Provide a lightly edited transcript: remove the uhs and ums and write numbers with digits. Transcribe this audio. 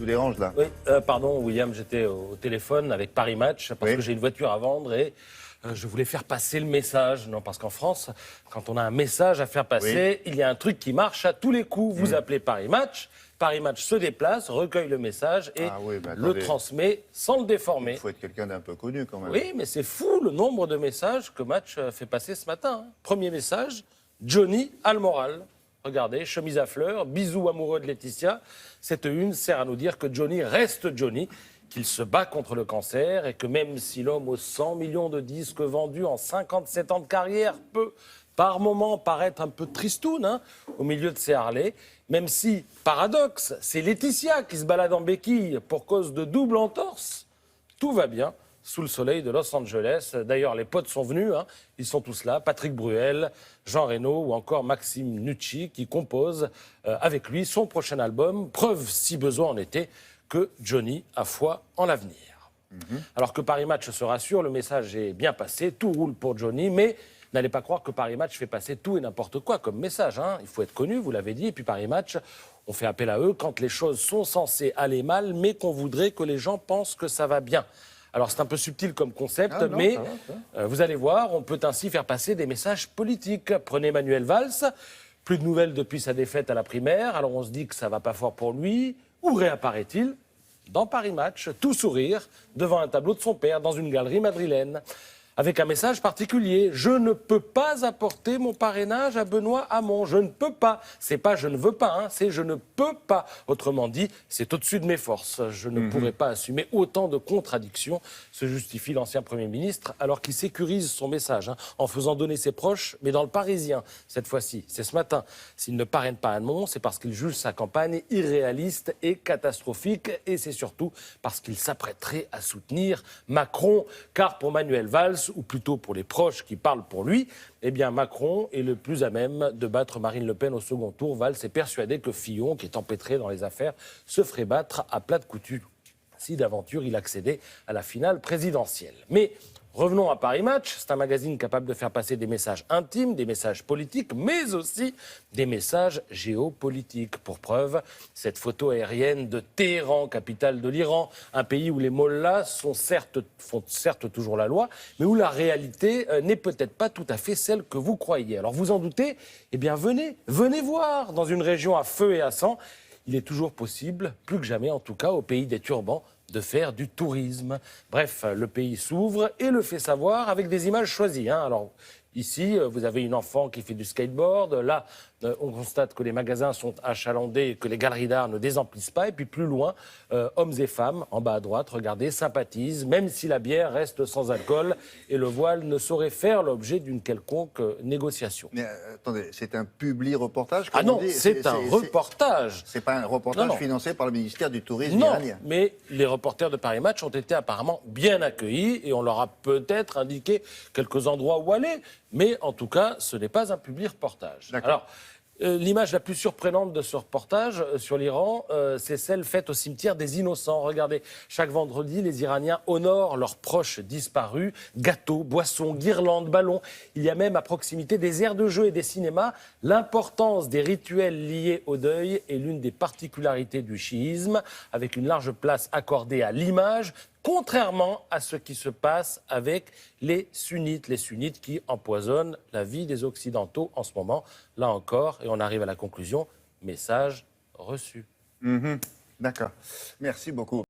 vous dérange là. Oui, pardon William, j'étais au téléphone avec Paris Match parce que j'ai une voiture à vendre et je voulais faire passer le message. Non, parce qu'en France, quand on a un message à faire passer, il y a un truc qui marche à tous les coups. Vous appelez Paris Match se déplace, recueille le message et le transmet sans le déformer. Il faut être quelqu'un d'un peu connu quand même. Oui, mais c'est fou le nombre de messages que Match fait passer ce matin. Premier message, Johnny a le moral. Regardez, chemise à fleurs, bisous amoureux de Laetitia. Cette une sert à nous dire que Johnny reste Johnny, qu'il se bat contre le cancer et que même si l'homme aux 100 millions de disques vendus en 57 ans de carrière peut par moments paraître un peu tristoun au milieu de ses Harley, même si, paradoxe, c'est Laetitia qui se balade en béquille pour cause de double entorse, tout va bien sous le soleil de Los Angeles. D'ailleurs, les potes sont venus, ils sont tous là, Patrick Bruel, Jean Reno ou encore Maxime Nucci qui composent avec lui son prochain album, preuve, si besoin en était, que Johnny a foi en l'avenir. Alors que Paris Match se rassure, le message est bien passé, tout roule pour Johnny, mais n'allez pas croire que Paris Match fait passer tout et n'importe quoi comme message. Il faut être connu, vous l'avez dit, et puis Paris Match, on fait appel à eux quand les choses sont censées aller mal, mais qu'on voudrait que les gens pensent que ça va bien. Alors c'est un peu subtil comme concept, mais vous allez voir, on peut ainsi faire passer des messages politiques. Prenez Manuel Valls, plus de nouvelles depuis sa défaite à la primaire, alors on se dit que ça va pas fort pour lui. Où réapparaît-il ? Dans Paris Match, tout sourire, devant un tableau de son père, dans une galerie madrilène. Avec un message particulier, je ne peux pas apporter mon parrainage à Benoît Hamon. Je ne peux pas. C'est pas je ne veux pas, c'est je ne peux pas. Autrement dit, c'est au-dessus de mes forces. Je ne pourrais pas assumer autant de contradictions, se justifie l'ancien Premier ministre, alors qu'il sécurise son message en faisant donner ses proches, mais dans le Parisien. Cette fois-ci, c'est ce matin. S'il ne parraine pas Hamon, c'est parce qu'il juge sa campagne irréaliste et catastrophique, et c'est surtout parce qu'il s'apprêterait à soutenir Macron, car pour Manuel Valls, ou plutôt pour les proches qui parlent pour lui, eh bien Macron est le plus à même de battre Marine Le Pen au second tour. Valls est persuadé que Fillon, qui est empêtré dans les affaires, se ferait battre à plat de couture si d'aventure il accédait à la finale présidentielle. Mais revenons à Paris Match. C'est un magazine capable de faire passer des messages intimes, des messages politiques, mais aussi des messages géopolitiques. Pour preuve, cette photo aérienne de Téhéran, capitale de l'Iran, un pays où les mollahs font certes toujours la loi, mais où la réalité n'est peut-être pas tout à fait celle que vous croyez. Alors vous en doutez ? Eh bien venez voir. Dans une région à feu et à sang, il est toujours possible, plus que jamais en tout cas, au pays des turbans, de faire du tourisme. Bref, le pays s'ouvre et le fait savoir avec des images choisies. Alors, ici, vous avez une enfant qui fait du skateboard. Là, on constate que les magasins sont achalandés et que les galeries d'art ne désemplissent pas. Et puis plus loin, hommes et femmes, en bas à droite, regardez, sympathisent, même si la bière reste sans alcool et le voile ne saurait faire l'objet d'une quelconque négociation. Mais attendez, c'est un publi-reportage? Ah non, c'est un reportage. C'est pas un reportage financé par le ministère du Tourisme iranien? Non, mais les reporters de Paris Match ont été apparemment bien accueillis et on leur a peut-être indiqué quelques endroits où aller. Mais en tout cas, ce n'est pas un publi-reportage. Alors, l'image la plus surprenante de ce reportage sur l'Iran, c'est celle faite au cimetière des Innocents. Regardez, chaque vendredi, les Iraniens honorent leurs proches disparus. Gâteaux, boissons, guirlandes, ballons. Il y a même à proximité des aires de jeu et des cinémas. L'importance des rituels liés au deuil est l'une des particularités du chiisme, avec une large place accordée à l'image, contrairement à ce qui se passe avec les sunnites qui empoisonnent la vie des Occidentaux en ce moment. Là encore, et on arrive à la conclusion, message reçu. D'accord. Merci beaucoup.